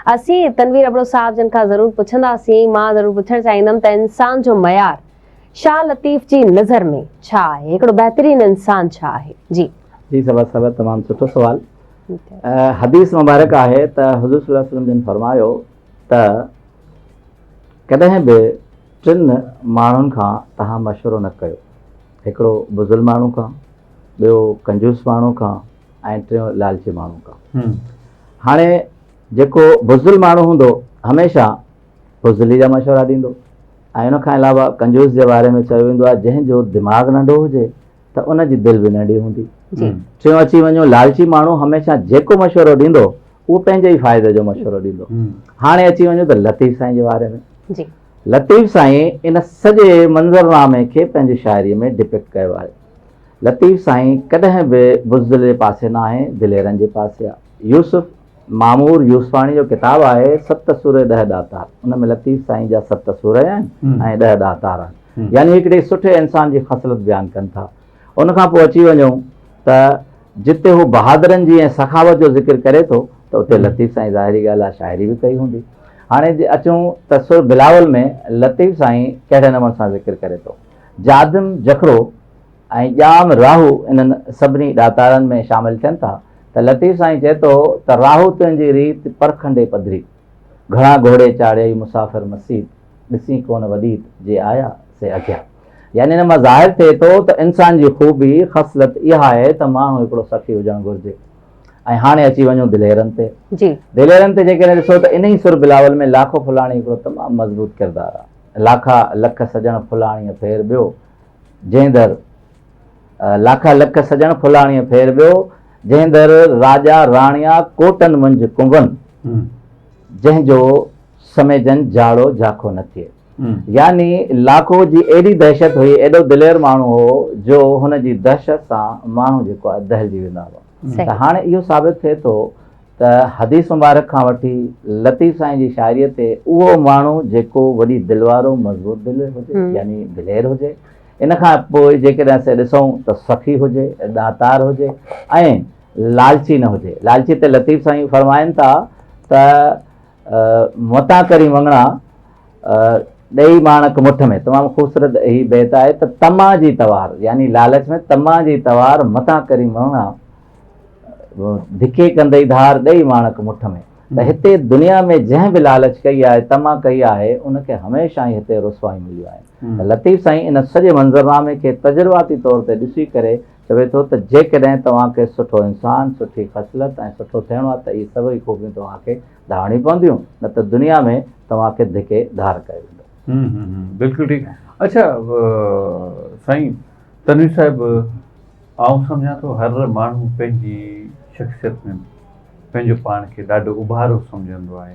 असीं तनवीर अबड़ो साहब जन खां ज़रूर पुछंदासीं। मां ज़रूर पुछण चाहींदमि त इंसान जो मयार शाह लतीफ़ जी नज़र में छा आहे? हिकिड़ो बहितरीन इंसान छा आहे? जी जी सब तमामु सुठो सवाल। हदीस मुबारक आहे त हुज़ूर सल्लल्लाहु अलैहि वसल्लम जिन फरमायो त कॾहिं बि टिनि माण्हुनि खां तव्हां मशवरो न कयो। हिकिड़ो बुज़ुर्ग माण्हू खां, ॿियो कंजूस माण्हू खां, ऐं टियों लालची माण्हू खां। हाणे जेको बुज़ुर्ग माण्हू हूंदो हमेशह बुज़ुर्गी जा मशवरा ॾींदो, ऐं उन खां अलावा कंजूस जे बारे में चयो वेंदो आहे जंहिंजो दिमाग़ नंढो हुजे त उनजी दिलि बि नंढी हूंदी। टियों अची वञो लालची माण्हू, हमेशह जेको मशवरो ॾींदो उहो पंहिंजे ई फ़ाइदे जो मशवरो ॾींदो। हाणे अची वञो त लतीफ़ साईं जे बारे में। लतीफ़ साईं इन सॼे मंज़रनामे खे पंहिंजी शाइरीअ में डिपिक्ट कयो आहे। लतीफ़ साईं कॾहिं बि बुज़दिल जे पासे न आहे, दिलेरनि जे पासे आहे। यूसुफ मामूर यूसुफ़ाणी जो किताबु आहे 7 सूर 10 ॾातार, उन में लतीफ़ साईं जा 7 सूर आहिनि ऐं 10 ॾातार आहिनि, यानी हिकिड़े सुठे इंसान जी ख़सलत बयानु कनि था। उन खां पोइ अची वञूं त जिते हू बहादुरनि जी ऐं सखावत जो ज़िक्र करे थो त उते लतीफ़ साईं ज़ाहिरी ॻाल्हि आहे शाइरी बि कई हूंदी। हाणे जे अचूं त सुर बिलावल में लतीफ़ साईं कहिड़े नमूने सां ज़िक्र करे थो। जादिम जखरो ऐं ॼाम राहू इन्हनि सभिनी ॾातारनि में शामिलु थियनि था त लतीफ़ साईं चए थो त राहू तुंहिंजी रीत परखंडे पधरी, घणा घोड़े चाढ़ियई मुसाफ़िर मसीद, ॾिसी कोन वॾीत जे आया से अॻियां। यानी इन मां ज़ाहिर थिए थो त इंसान जी ख़ूबी ख़सलत इहा आहे त माण्हू हिकिड़ो सखी हुजणु घुरिजे। ऐं हाणे अची वञूं दिलेरनि ते। दिलेरनि ते जेकॾहिं ॾिसो त इन ई सुर बिलावल में लाखो फुलाणी हिकिड़ो तमामु मज़बूत किरदारु आहे। लाखा लख सजण फुलाणीअ फेर ॿियो जंहिं दर, लाखा लख सजण फुलाणीअ फेर ॿियो जंहिं दर राजा राणिया कोटनि मंझि कुंभन, जंहिंजो समेजन जाड़ो झाखो न थिए। यानी लाखो जी एॾी दहशत हुई, एॾो दिलेर माण्हू हो जो हुनजी दहशत सां माण्हू जेको आहे दहिलजी वेंदा हुआ। त हाणे इहो साबित थिए थो त हदीस मुबारक खां वठी लतीफ़ साईं जी शाइरीअ ते उहो माण्हू जेको वॾी दिलि वारो मज़बूत दिलि हुजे, यानी दिलेर हुजे। इन खां पोइ जेकॾहिं असां ॾिसूं त सखी हुजे, ॾातार हुजे ऐं लालची न हुजे। लालची ते लतीफ़ साईं फरमाइनि था त मता करी मङणा ॾेई माणक मुठ में। तमामु ख़ूबसूरत ही बैत आहे त तमा जी तवार, यानी लालच में तमा जी तवार मता करी मङणा धिके कंदई धार ॾेई माणक मुठ में। त हिते दुनिया में जंहिं बि लालच कई आहे, तमा कई आहे, उनखे हमेशह ई हिते रुसवाई मिलियूं आहिनि। त लतीफ़ साईं इन सॼे मंज़रनामे खे तजुर्बाती तौर ते ॾिसी करे चवे थो त जेकॾहिं तव्हांखे सुठो इंसान, सुठी ख़सलत ऐं सुठो थियणो आहे त इहे सभई ख़ूबियूं तव्हांखे धारणी पवंदियूं, न त दुनिया में तव्हांखे धिके धार कयो वेंदो। बिल्कुलु ठीकु। अच्छा साईं तनवीर साहिबु, आउं सम्झां थो हर माण्हू पंहिंजी शख़्सियत में पंहिंजो पाण खे ॾाढो उभारो सम्झंदो आहे,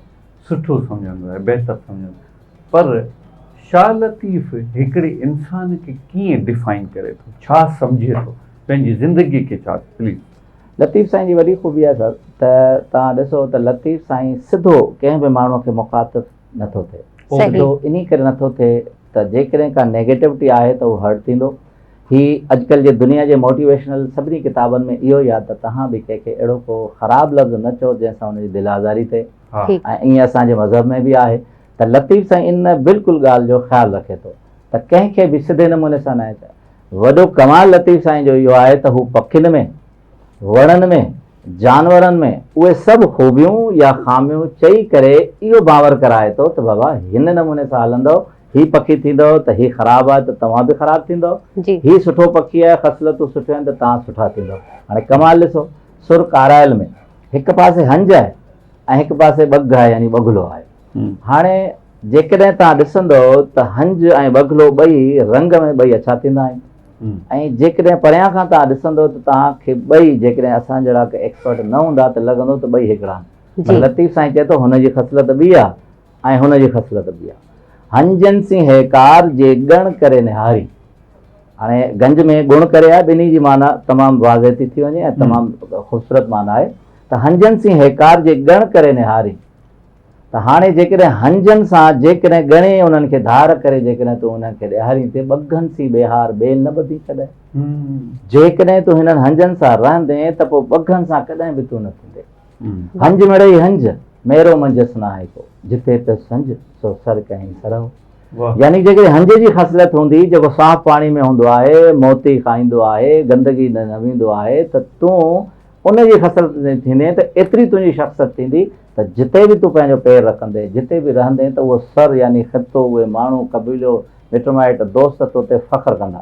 सुठो सम्झंदो आहे, बहितर सम्झंदो आहे, पर शाह लतीफ़ हिकिड़े इंसान खे कीअं डिफाइन करे थो, छा सम्झे थो, पंहिंजी ज़िंदगीअ खे छा? प्लीज़। लतीफ़ साईं जी वॾी ख़ूबी आहे सर त तव्हां ॾिसो त लतीफ़ साईं सिधो कंहिं बि माण्हूअ खे मुख़ातिब नथो थिए। सिधो इन करे नथो थिए त जेकॾहिं का नेगेटिविटी आहे त उहो हर्ट थींदो। ही अॼुकल्ह जे दुनिया जे मोटिवेशनल सभिनी किताबनि में इहो ई आहे त तव्हां बि कंहिंखे अहिड़ो को ख़राबु लफ़्ज़ न चओ जंहिंसां हुनजी दिलि आज़ारी थिए। ऐं ईअं असांजे मज़हब में बि आहे त लतीफ़ साईं इन बिल्कुलु ॻाल्हि जो ख़्यालु रखे थो त कंहिंखे बि सिधे नमूने सां न चए। वॾो कमाल लतीफ़ साईं जो इहो आहे त हू पखियुनि में, वणनि में, जानवरनि में उहे सभु ख़ूबियूं या ख़ामियूं चई करे इहो बावर कराए थो त बाबा हिन नमूने सां हलंदव, ही पखी थींदव त ही ख़राबु आहे त तव्हां बि ख़राबु थींदव, ही सुठो पखी आहे, ख़सलतूं सुठियूं आहिनि त तव्हां सुठा थींदव। हाणे कमाल ॾिसो, सुर कारायल में हिकु पासे हंज आहे ऐं हिकु पासे बघ आहे, यानी बगुलो आहे। हाणे जेकॾहिं तव्हां ॾिसंदव त हंज ऐं बगुलो ॿई रंग में ॿई अछा थींदा आहिनि, ऐं जेकॾहिं परियां खां तव्हां ॾिसंदव त तव्हांखे ॿई, जेकॾहिं असां जहिड़ा एक्सपर्ट न हूंदा त लॻंदो त ॿई हिकिड़ा आहिनि। लतीफ़ साईं चए थो हुनजी ख़सलत ॿी आहे ऐं हुनजी ख़सलत ॿी आहे। हंजन सी है कार जे गण करे निहारी। हाणे गंज में गुण करे आहे, ॿिन्ही जी माना तमामु वाज़े थी वञे ऐं तमामु ख़ूबसूरत माना आहे त हंजन सी है कार जे गण करे निहारी। त हाणे जेकॾहिं हंजनि सां जेकॾहिं ॻणे उन्हनि खे धार करे जेकॾहिं तूं उन्हनि खे ॾियारी ते ॿघनि सी बेहार ॿेल न ॿधी कॾहिं। जेकॾहिं तूं हिननि हंजनि सां रहंदे त पोइ ॿघनि सां कॾहिं बि तूं न थींदे। हंज मिड़ई हंज मेरो मंजस ना आहे को जिते पे संज सो सर कहीं सरहो। वाह यानी जेके हंज जी ख़ासियत हूंदी जेको साफ़ पाणी में हूंदो आहे मोती खाईंदो आहे गंदगी न वेंदो आहे त तूं उन जी ख़ासियत थींदे त एतिरी तुंहिंजी शख़्सियत थींदी त जिते बि तूं पंहिंजो पेर रखंदे जिते बि रहंदे त उहो सर यानी ख़ितो उहे माण्हू क़बीलो मिट माइट दोस्त तो ते फ़ख्रु कंदा।